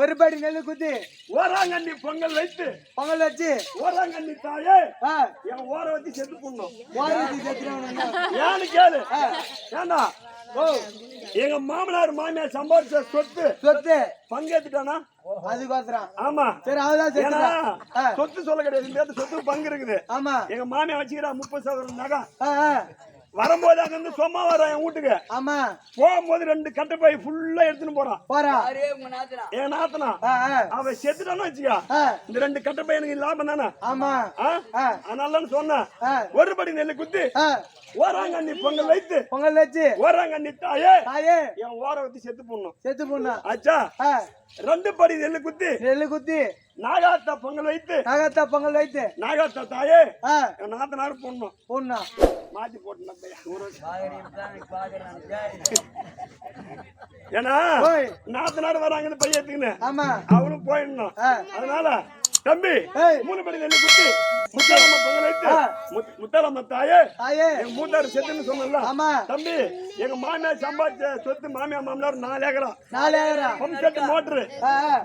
ஒரு படி நெல்லு குத்தி ஓராங்கண்ணி பொங்கல் வச்சு ஓராங்கண்ணி தாயே என் ஓர வச்சு செத்து போடணும். ஏன்னு கேளு. ஏண்டா எங்க மாமனார் மாமியார் சம்பாதிச்ச சொத்து பங்கேத்துட்டானா அதுக்கோசரம். ஆமா சரி அதுதான் சொத்து சொல்ல கிடையாது. சொத்து பங்கு இருக்குது. ஆமா எங்க மாமியார் வச்சுக்கிறா 30 சவரன் நகை. வரும்போது அங்க இருந்து சும்மா வரான் என் வீட்டுக்கு. ஆமா. போகும்போது 2 கட்டை பை ஃபுல்லா எடுத்துன்னு போறான். போறா. என் நாத்தனா அவன் செத்துட்டான்னு வச்சுக்கா, இந்த 2 கட்டை பை எனக்கு லாபம் தானே. ஆமா. அதனால சொன்னேன், ஒரு படி நெல்லு குத்தி ஓராங்கண்ணி பொங்கல் வைத்து பொங்கல் வச்சு ஓராங்கண்ணி தாயே தாயே என் ஓர வச்சு செத்து போடணும். செத்து போடணும். ஆச்சா 2 படி நெல்லு குத்தி நெல்லு குத்தி நாகாத்தா பொங்கல் வைத்து நாகத்தா பொங்கல் வைத்து நாகாத்தா தாயே என் நாத்தனாரு போடணும். போடணும். மாத்தி போட்டு ஏன்னா நாத்தனாரு வராங்கன்னு பையத்துக்குன்னு ஆமா அவனும் போயிடணும். அதனால தம்பி 3 படி நெல்லு குத்தி முத்தாலம்மா பொங்கல் வைத்து முத்தாலம்மா தாயே எங்க மூத்தாரு செத்துன்னு சொன்னல. தம்பி எங்க மாமியார் சம்பாதிச்ச சொத்து மாமியார் மாமனார் 4 ஏக்கரா 4 ஏக்கரா பம்ப் செட் மோட்டரு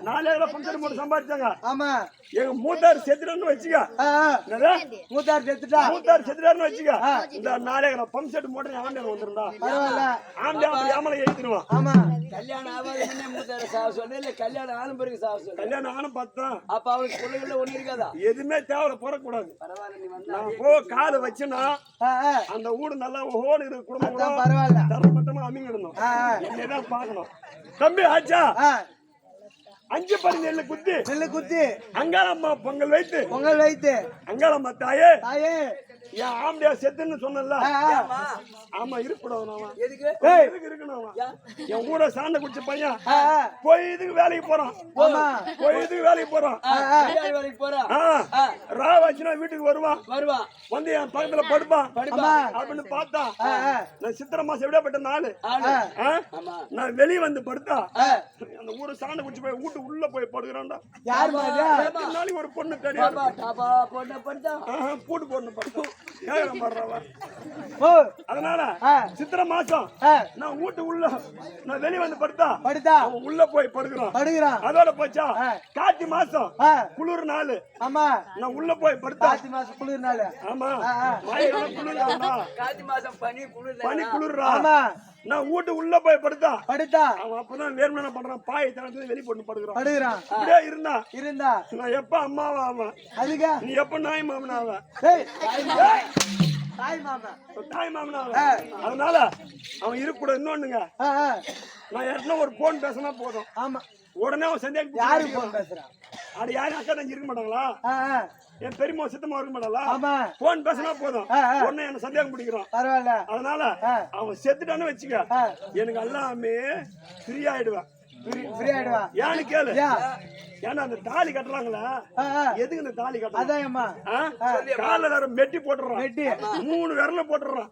4 ஏக்கரா பம்ப் செட் மோட்டர் சம்பாதிச்சாங்க. ஆமா. எங்க மூத்தாரு செத்துட்டான்னு வச்சுக்க, மூத்தார் செத்துட்டா மூத்தாரு செத்துட்டாருன்னு வச்சுக்க, இந்த 4 ஏக்கரா பம்ப் செட் மோட்டர் ஆண்டியா வந்துருந்தா ஆண்டியா அப்படி ஆமலை எழுதிடுவான். ஆமா. கல்யாணம் ஆகாத மூத்தாரு சாவ சொல்லு, இல்ல கல்யாணம் ஆன பிறகு சாவ சொல்லு. கல்யாணம் ஆனும் பார்த்தேன். அப்ப அவளுக்கு பிள்ளைகள ஒண்ணு இருக்காதா? எதுவுமே தேவையில்ல, போறக்கூடாது. பரவாயில்ல, நீ வந்து நான் போ காலை வச்சுனா அந்த வீடு நல்லா ஹோல் இருக்கு குடும்பம் பரவாயில்ல தர மட்டுமா அமைங்கிடணும். என்னதான் பாக்கணும். தம்பி ஆச்சா 5 படி நெல்லு குத்தி நெல்லு குத்தி அங்காளம்மா பொங்கல் வைத்து பொங்கல் வைத்து அங்காளம்மா தாயே தாயே என் ஆம்படியா செத்துன்னு சொன்னல. ஆமா இருக்கக்கூடாது. எதுக்கு இருக்கணும்? என் ஊட சாண்ட குடிச்ச பையன் போய் இதுக்கு வேலைக்கு போறான். போய் இதுக்கு வேலைக்கு போறான். வேலைக்கு போறான். ராவாச்சுனா வீட்டுக்கு வருவான். வருவான் வந்து என் பக்கத்துல படுப்பான். அப்படின்னு பார்த்தா நான் சித்திரை மாசம் எப்படியாப்பட்ட நாள் நான் வெளியே வந்து படுத்தா அந்த ஊரை சாண்ட குடிச்சு போய் வீட்டு உள்ள போய் படுக்கிறான்டா. யார் நாளைக்கு ஒரு பொண்ணு தெரியும் பூட்டு பொண்ணு படுத்தோம். அதனால சித்திரை மாசம் நான் வீட்டு உள்ள நான் வெளியே வந்து படுத்தா உள்ள போய் படுக்கிறான். அதோட போச்சா கார்த்தி மாசம் குளிர் நாள். ஆமா. நான் உள்ள போய் படுத்தா கார்த்தி மாசம் குளிர் நாள். ஆமா. கார்த்தி மாசம் பனி குளிர்றா. நான் வீட்டு உள்ள போய் படுத்தா அவன் அப்பதான் வேறுமனை பண்றான். பாயை தனத்துல வெளியே போட்டு படுக்கிறான். அப்படியே இருந்தா நான் எப்ப அம்மாவா அவன் அதுக்கா நீ எப்ப நாய் மாமனா அவன் தாய் மாமனா அவன். அதனால அவன் இருக்கக்கூடாது. இன்னொன்னுங்க, நான் யாருன்னா ஒரு போன் பேசினா போதும். ஆமா. உடனே அவன் சந்தேகம் யாரு போன் பேசுறான்? அது யாரும் அக்கா தங்கி இருக்க மாட்டாங்களா? என் பெரியம்மா சித்தமா இருக்க மாட்டாளா? ஆமா. போன் பேசினா போதும் உடனே என்ன சந்தேகம் பிடிக்கிறான். பரவாயில்ல. அதனால அவன் செத்துட்டான்னு வச்சுக்க, எனக்கு எல்லாமே ஃப்ரீ ஆயிடுவேன். ஏன்னு கேளு. ஏன்னா அந்த தாலி கட்டுறாங்களா, எதுக்கு இந்த தாலி கட்டுறான்? கால வேற மெட்டி போட்டுறான். 3 விரல போட்டுறான்.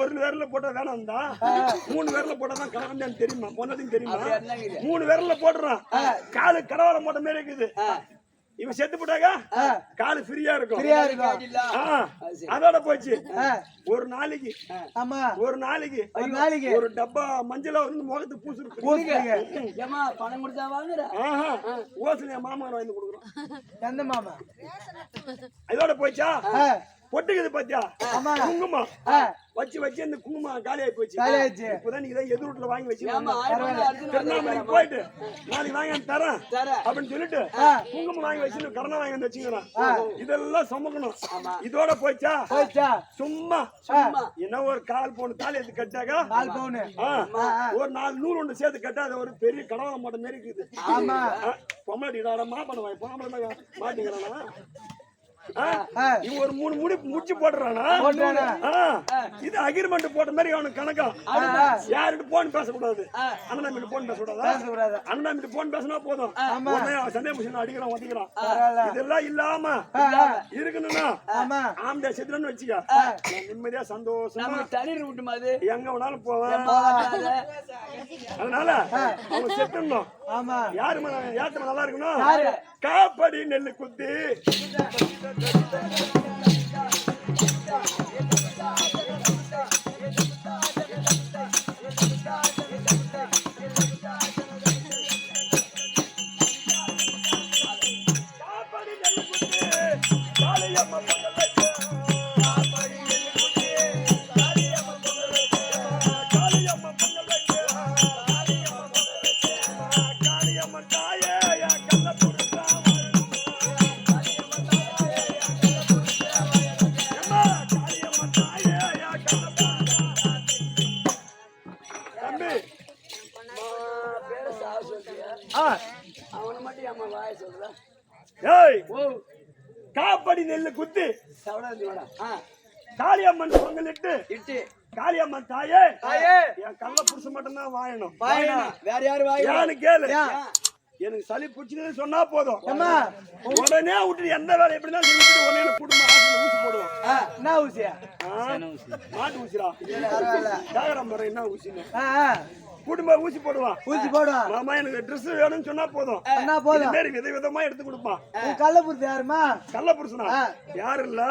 1 விரல போட்டா வேணாம் தான், 3 விரல போட்டாதான் கலவந்தான்னு தெரியுமா? பொண்ணதையும் தெரியுமா? 3 விரல போட்டுறான். காலு கடவாரம் போட்ட மாதிரி இருக்குது. இவன் செத்து போட்டாங்க காலு ஃப்ரீயா இருக்கும். அதோட போச்சு. ஒரு நாளைக்கு ஒரு டப்பா மஞ்சள் வந்து முகத்துக்கு பூசு பணம் கொடுத்தா வாங்குற. ஓசல என் மாமா வாங்கி கொடுக்குறோம். எந்த மாமா? இதோட போச்சா பொட்டுக்குது பாத்தியா குங்குமம் வச்சு இந்த குங்குமம் காலியாகி போச்சு. இப்பதான் நீங்க எதிர் வீட்டுல வாங்கி வச்சு திருவண்ணாமலைக்கு போயிட்டு நாளைக்கு வாங்கி தரேன் அப்படின்னு சொல்லிட்டு குங்குமம் வாங்கி வச்சு கடனை வாங்கி வந்து வச்சுக்கிறேன். இதெல்லாம் சுமக்கணும். இதோட போச்சா சும்மா என்ன ஒரு 1/4 பவுன் தாலி எடுத்து கட்டாக்கா ஒரு 4 நூறு ஒன்று சேர்த்து கட்டா அது ஒரு பெரிய கடவுளை மாட்ட மாரி இருக்குது. பொம்மடி மாப்பண்ண மாட்டிக்கிறானா ஒரு 3 முடி முடிச்சு போடுறானா? இது அக்ரிமெண்ட் போட்ட மாதிரி அவனுக்கு கணக்கம். யார்கிட்ட போன் பேசக்கூடாது. அண்ணன் கிட்ட போன் பேசக்கூடாது. அண்ணன் கிட்ட போன் பேசினா போதும் சந்தேகம் அடிக்கிறான் ஒத்திக்கிறான். இதெல்லாம் இல்லாம இருக்கணும்னா ஆம்பளை செத்துறன்னு வச்சுக்க, நிம்மதியா சந்தோஷமா தண்ணீர் விட்டு மாதிரி எங்க வேணாலும் போவேன். அதனால அவன் செத்துடணும். யாரு யாருமே நல்லா இருக்கணும். காப்படி நெல்லு குத்தி குத்தி சவடாந்தியோட காளியம்மன் பொங்கலிட்டு இட்டு காளியம்மன் தாயே தாயே என் கள்ள புருஷன் மட்டும்தான் வாயணும் வேற யாரு வாய் யானு கேளு எனக்கு சளி பிடிச்சதுன்னு சொன்னா போதும் அம்மா உடனே விட்டு எந்த வேலை எப்படிதான் செஞ்சுட்டு உடனே குடும்ப ஆசையில ஊசி போடுவோம் என்ன ஊசியா மாட்டு ஊசிடா பரவாயில்ல தாகரம் வர என்ன ஊசின்னு ஆ குடும்ப ஊசி போடுவான் ஊசி போடுவான் மாமா எனக்கு ட்ரெஸ் வேணும்னு சொன்னா போதும் என்ன போதும் மாரி வித விதமா எடுத்து கொடுப்பான் உன் கள்ளப்புருத்து யாருமா கள்ள புருஷனா யாரு இல்ல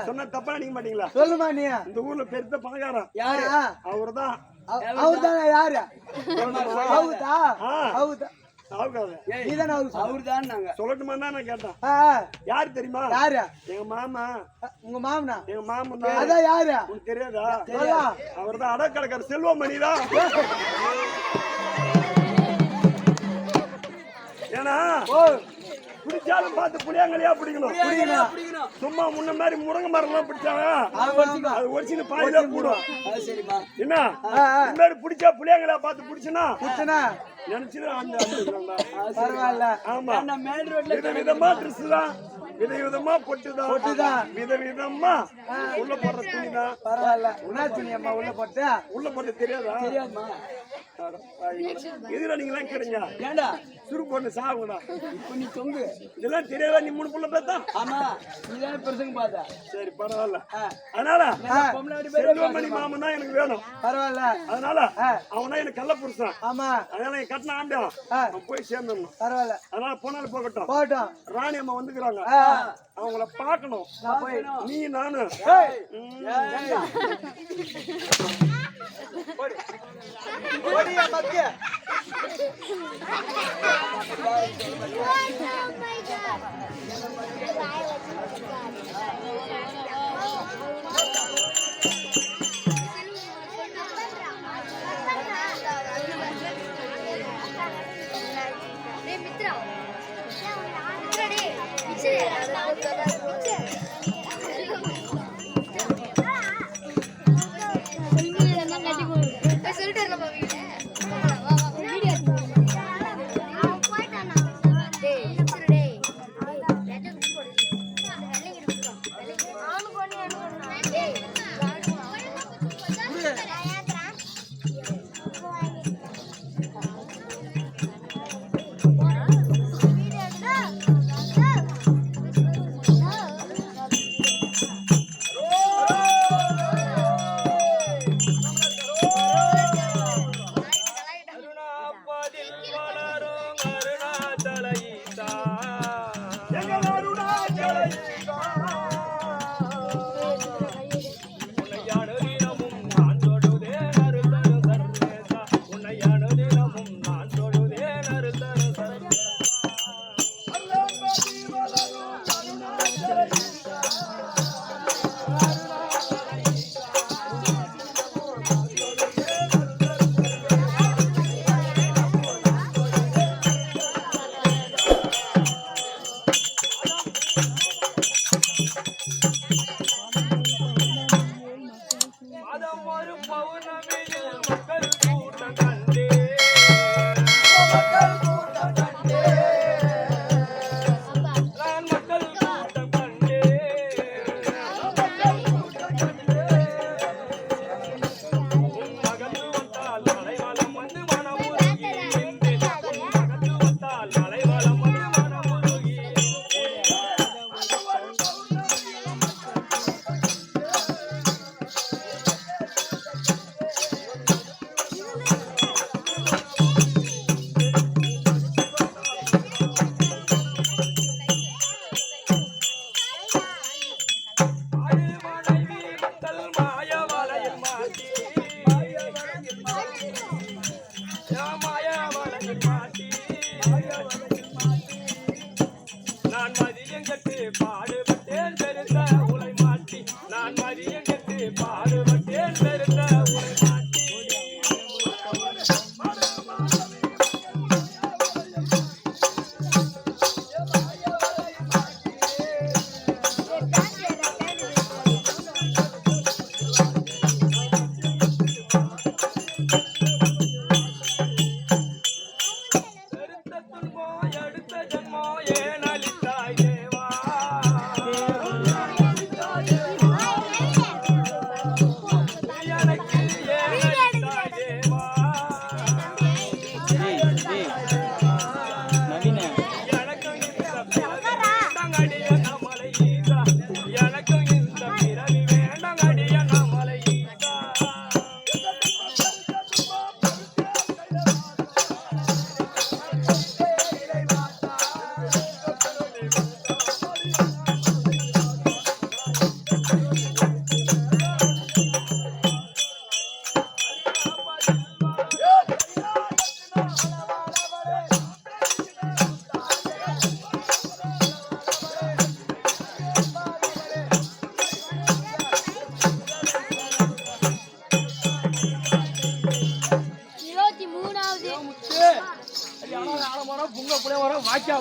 சொன்னா தப்பா நினைக்க மாட்டீங்களா சொல்லுமா நீ இந்த ஊர்ல பெருத்த பணக்காரன் யாரு அவர்தான் அவர்தானே யாரு அவுதா அவுதா நீதானே அவர்தான் நாங்க சொல்லட்டுமா நான் கேட்டேன் யாரு தெரியுமா யாரு எங்க மாமா உங்க மாமனா எங்க மாமன் தான் அதான் யாரு உனக்கு தெரியாதா சொல்லலாம் அவர்தான் அடக்கடக்கார செல்வமணிதான் ஏன்னா பிடிச்சாலும் பார்த்து புளியாங்கலையா பிடிக்கணும் சும்மா முன்ன மாதிரி முருங்கை மரம் எல்லாம் பிடிச்சாங்க அது ஒரு சின்ன பாதிதான் கூடும் என்ன இந்த மாதிரி பிடிச்சா புளியாங்கலையா பார்த்து பிடிச்சுனா பரவாயில்ல ஆமா விதவிதமா ட்ரெஸ் தான் விதவிதமா பொட்டுதான் விதவிதமா உள்ள போடுற துணிதான் பரவாயில்ல உணா துணி அம்மா உள்ள போட்டு தெரியாதுமா எதுல நீங்க எல்லாம் கேடுங்க ஏண்டா சுரு பொண்ணு சாகுடா இப்ப நீ தொங்கு இதெல்லாம் தெரியாதா நீ 3 புள்ள பார்த்தா ஆமா நீதான் பெருசுங்க பாத்தா சரி பரவாயில்ல அதனால செல்வமணி மாமன் தான் எனக்கு வேணும் பரவாயில்ல அதனால அவனா எனக்கு கள்ள புருஷன் ஆமா அதனால என் கட்டின ஆண்டான் போய் சேர்ந்துடணும் பரவாயில்ல அதனால போனாலும் போகட்டும் போகட்டும் ராணி அம்மா வந்துக்கிறாங்க அவங்கள பாக்கணும் நீ நானு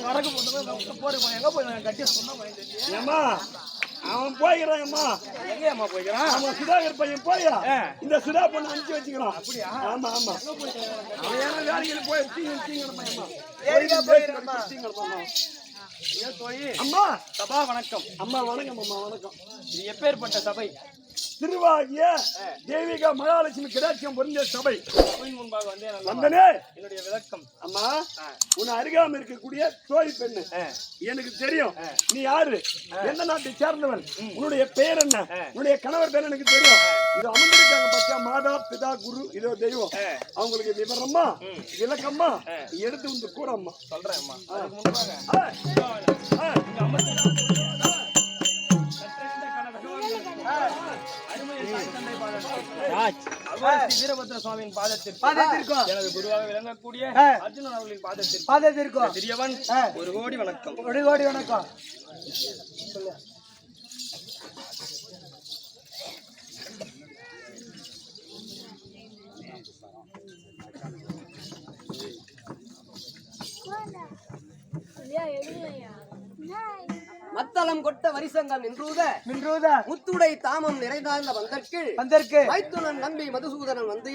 வரக்கு போட்டு எங்க போய் கட்டி சொன்ன ஏம்மா அவன் போய்கிறான் அம்மா. எங்க அம்மா போய்க்கிறான்? அவன் சுதாகர் பையன் போயா இந்த சுதா பொண்ணு அனுப்பிச்சு வச்சுக்கிறான். அப்படியா? ஆமா ஆமா. அவன் ஏன்னா வேலைக்கு போய் அம்மா சபா வணக்கம். அம்மா வணக்கம் அம்மா வணக்கம். இது எப்பேற்பட்ட சபை? திருவாகிய தேவிகா மகாலட்சுமி கிடாட்சியம் பொருந்திய சபை. முன்பாக வந்தனே என்னுடைய விளக்கம். அம்மா உன் அருகாமல் இருக்கக்கூடிய தோழி பெண்ணு எனக்கு தெரியும். நீ யாரு, எந்த நாட்டை சேர்ந்தவன், உன்னுடைய பெயர் என்ன, உன்னுடைய கணவர் பேர் எனக்கு தெரியும். இது அமர்ந்திருக்காங்க பத்தியா, மாதா பிதா குரு இதோ தெய்வம். அவங்களுக்கு விவரமா விளக்கமா எடுத்து வந்து கூட அம்மா சொல்றேன். அம்மா வீரபத்ர சுவாமியின் பாதத்திற்கும் எனது குருவாக விளங்கக்கூடிய அர்ஜுனன் அவர்களின் பாதத்திற்கும் சிறியவன் ஒரு கோடி வணக்கம். ஒரு கோடி வணக்கம். மத்தளம் கொட்ட வரிசங்கம் நின்றூத முத்துடை தாமம் நிறைந்தார்ந்த வந்தற்கு மைத்துனன் நம்பி மதுசூதனன் வந்து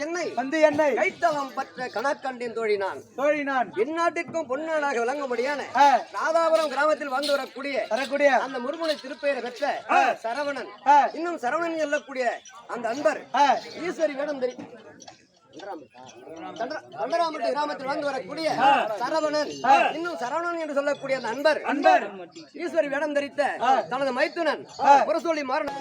என்னை கைத்தவம் பற்ற கணக்கண்டின் தோழினான் எந்நாட்டிற்கும் பொன்னாளாக விளங்கும்படியான ராதாபுரம் கிராமத்தில் வந்து வரக்கூடிய அந்த முருகனை திருப்பெயரை பெற்ற சரவணன், இன்னும் சரவணன் சொல்லக்கூடிய அந்த அன்பர் ஈஸ்வரி வேடம் கண்டராமட்டு கிராமத்தில் வந்து வரக்கூடிய சரவணன், இன்னும் சரவணன் என்று சொல்லக்கூடிய அந்த அன்பர் ஈஸ்வரி வேடம் தரித்த தனது மைத்துனன் புறசொல்லி மாறன்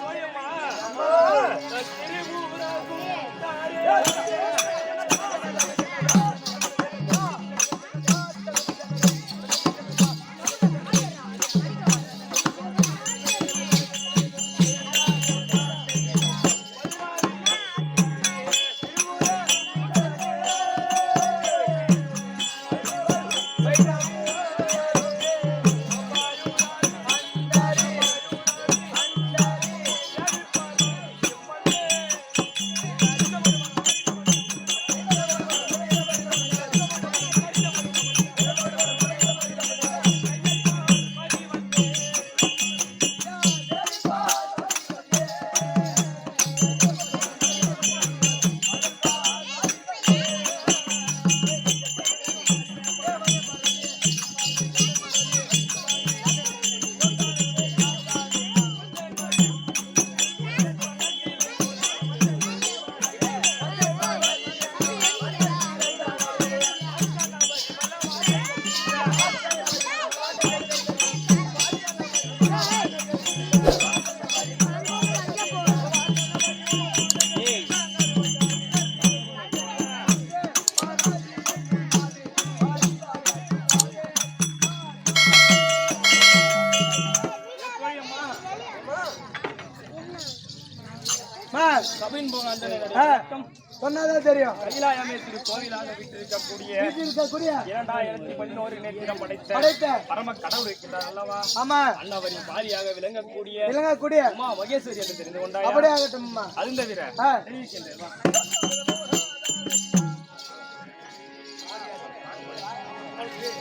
சொன்னாதான் தெரியும். கைலாயமே திரு கோவிலாக விட்டிருக்கக்கூடிய 2011 நேத்திரம் படைத்த பரம கடவுள் இருக்கின்றார் அல்லவா? ஆமா. அன்னவரின் பாரியாக விளங்கக்கூடிய உமா மகேஸ்வரி என்று தெரிந்து கொண்டாய். அப்படியே ஆகட்டும். அது தவிர தெரிவிக்கின்றேன்.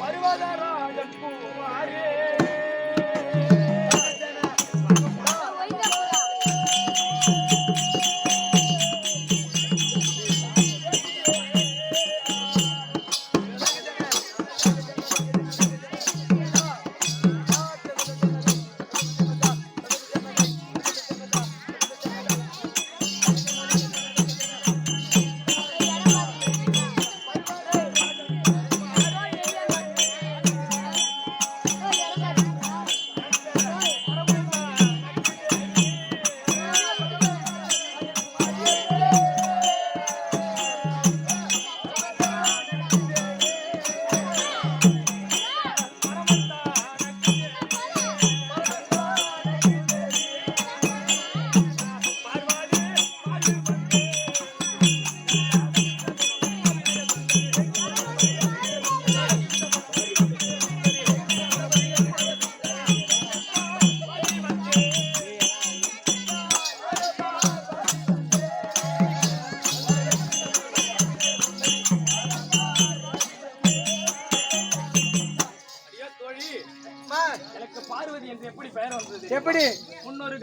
பருவதராஜன் பூமாரே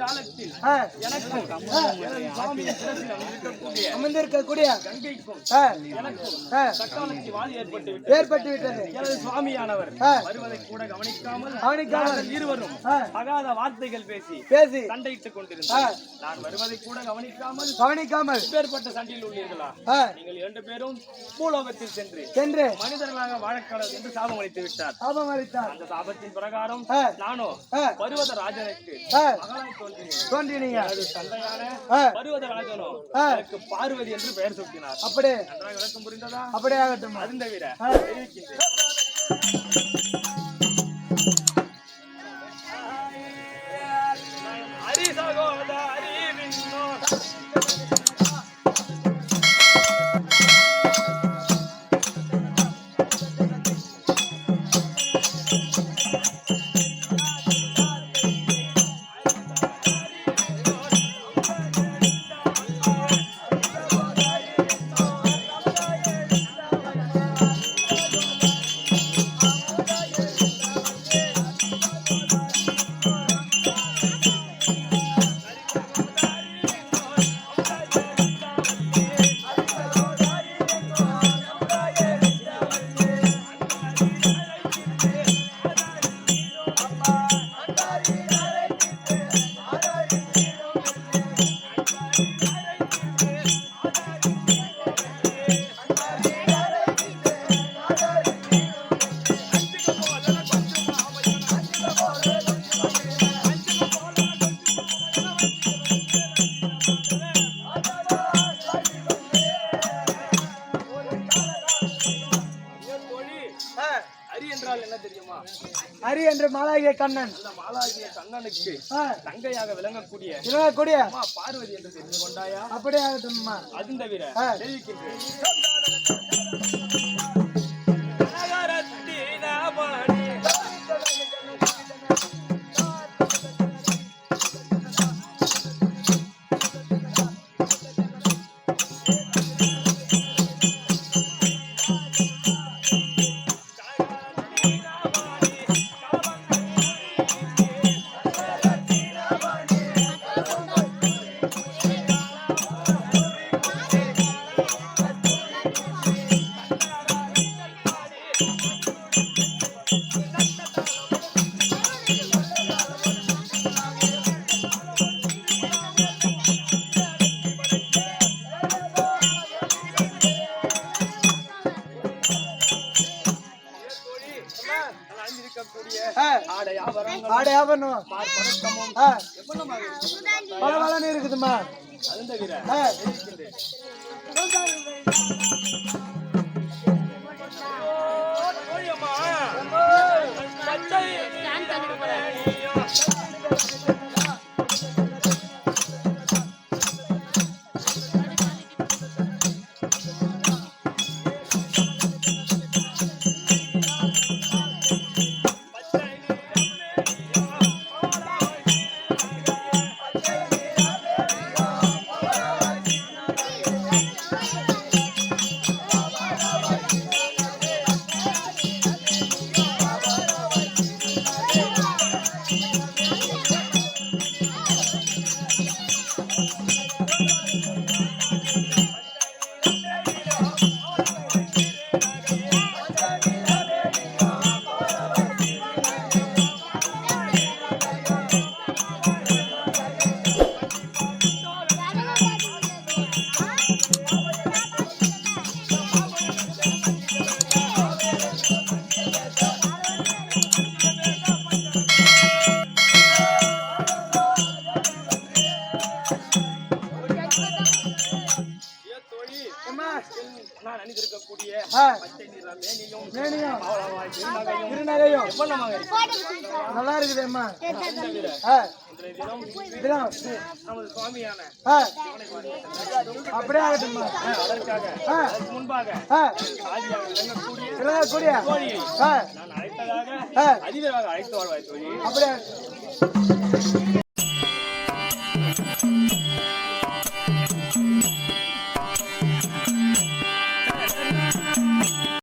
வருங்காலத்தில் எனக்கும் எனது சுவாமியின் சிரசில் அமர்ந்திருக்கக்கூடிய கங்கைக்கும் ஆ, எனக்கும் ஆ, தக்காலத்தி வாதி ஏற்பட்டு ஏற்பட்டு விட்டது. எனது சுவாமியானவர் ஆ. வருவதை கூட கவனிக்காமல் கவனிக்காமல் நாங்கள் இருவரும் ஆ. அகாத வார்த்தைகள் பேசி பேசி சண்டையிட்டுக் கொண்டிருந்தார். நான் வருவதை கூட கவனிக்காமல் இப்பேற்பட்ட சண்டையில் உள்ளீர்களா? ஆ, நீங்கள் 2 பேரும் பூலோகத்தில் சென்று சென்று மனிதர்களாக வாழக்கூடாது என்று சாபம் அளித்து விட்டார். சாபம் அளித்தார். அந்த சாபத்தின் பிரகாரம் ஆ. நானோ ஆ. பருவத ராஜனுக்கு ஆ, மகளாய் தோன்றினேன். தோன்றினீங்க. எனது தந்தையான ஆ, பருவத ராஜனோ ஆ. எனக்கு பார்வதி என்று பெயர் சூட்டினார். அப்படியே நன்றாக விளக்கம் புரிந்ததா? அப்படியே ஆகட்டும். அது தவிர ஆ. தெரிவிக்கின்றேன். ஹரி சகோதரி விண்ணோ ஹரி என்றால் என்ன தெரியுமா? ஹரி என்று மாலாகிய கண்ணன். அந்த மாலாகிய கண்ணனுக்கு ஆ, தங்கையாக விளங்கக்கூடிய இருக்கக்கூடிய அம்மா பார்வதி என்று தெரிந்து கொண்டாயா? அப்படியே ஆகட்டும். அம்மா. அது தவிர ஆ. தெரிவிக்கின்றேன். ஆ, ஆடையாபரணங்களும் ஆடையா பண்ணும். மார்பதக்கமும் ஆ, எவ்வளமாக இருக்கிறது? பலபலன்னு இருக்குதும்மா. அது தவிர ஆ, தெரிவிக்கின்றேன். ஓயம்மா, பச்சை நீராமணியோ. நான் அணிந்திருக்கக்கூடிய ஆ, பச்சை நிற மேனியும் மேனியும் பவளவாய் திருநகையும் திருநகையும் எவ்வளமாக இருக்கிறது? நல்லா இருக்குது அம்மா. அது தவிர ஆ, இன்றைய தினம் தினம். நமது சுவாமியான ஆ, சிவனை பார்த்து அப்படியே ஆகட்டும்மா. அதற்காக ஆ, அதற்கு முன்பாக ஆ, ஆதியாக விளங்கக்கூடிய இருக்கக்கூடிய தோழியை ஆ, நான் அழைத்ததாக ஆ, அதிவிரைவாக அழைத்து வாழ்வாய் தோழி. அப்படியே